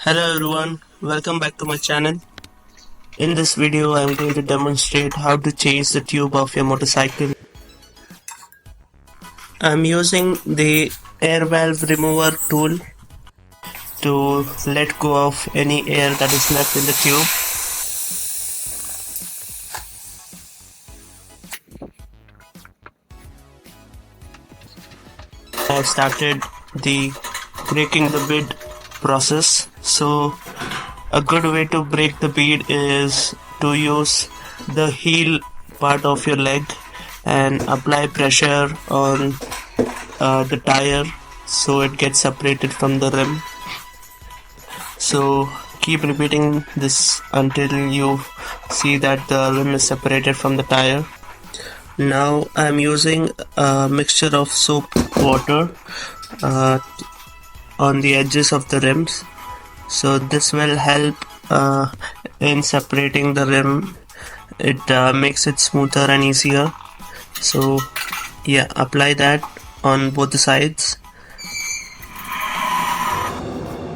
Hello everyone, welcome back to my channel. In this video I am going to demonstrate how to change the tube of your motorcycle. I am using the air valve remover tool to let go of any air that is left in the tube. I started the breaking the bead process. So a good way to break the bead is to use the heel part of your leg and apply pressure on the tire so it gets separated from the rim. So keep repeating this until you see that the rim is separated from the tire. Now I'm using a mixture of soap water on the edges of the rims, so this will help in separating the rim. It makes it smoother and easier. So yeah, apply that on both the sides.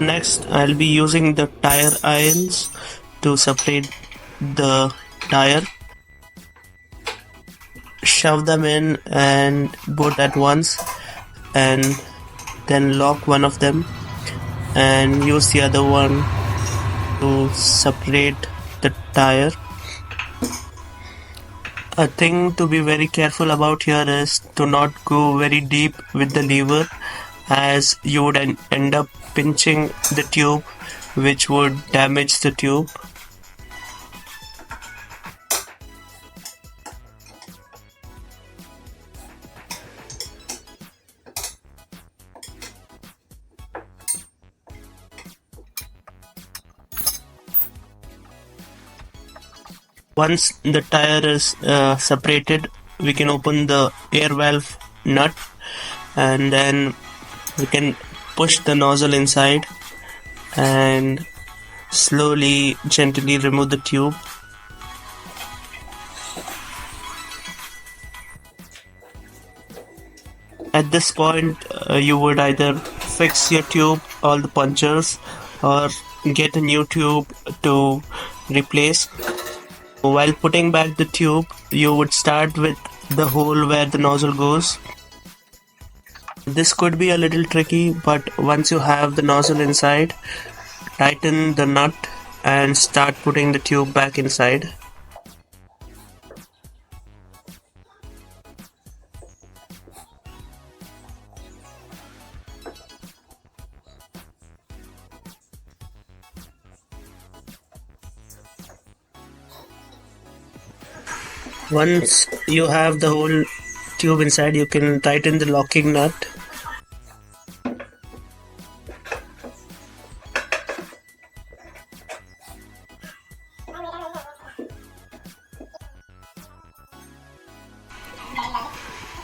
Next I'll be using the tire irons to separate the tire. Shove them in and both at once, and then lock one of them and use the other one to separate the tire. A thing to be very careful about here is to not go very deep with the lever, as you would end up pinching the tube, which would damage the tube. Once the tire is separated, we can open the air valve nut and then we can push the nozzle inside and slowly, gently remove the tube. At this point, you would either fix your tube, all the punctures, or get a new tube to replace. While putting back the tube, you would start with the hole where the nozzle goes. This could be a little tricky, but once you have the nozzle inside, tighten the nut and start putting the tube back inside. Once you have the whole tube inside, you can tighten the locking nut.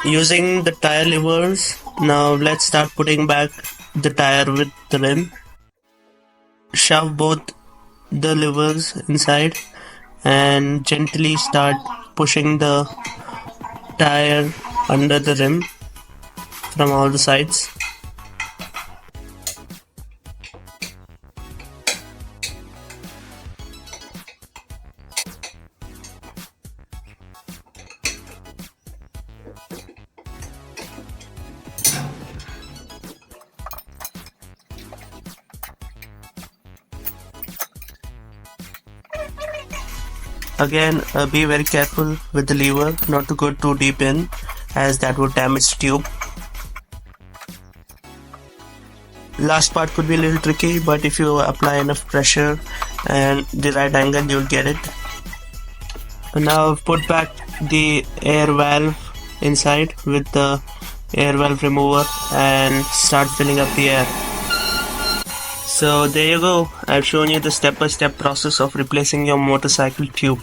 Using the tire levers, now let's start putting back the tire with the rim. Shove both the levers inside and gently start pushing the tire under the rim from all the sides. Again, be very careful with the lever not to go too deep in, as that would damage the tube. Last part could be a little tricky, but if you apply enough pressure and the right angle, you'll get it. Now put back the air valve inside with the air valve remover and start filling up the air. So there you go, I've shown you the step-by-step process of replacing your motorcycle tube.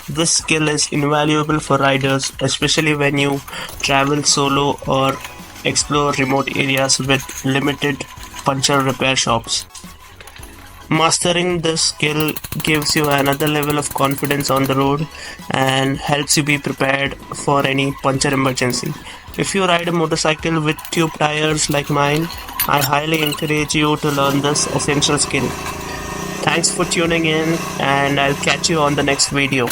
This skill is invaluable for riders, especially when you travel solo or explore remote areas with limited puncture repair shops. Mastering this skill gives you another level of confidence on the road and helps you be prepared for any puncture emergency. If you ride a motorcycle with tube tires like mine, I highly encourage you to learn this essential skill. Thanks for tuning in, and I'll catch you on the next video.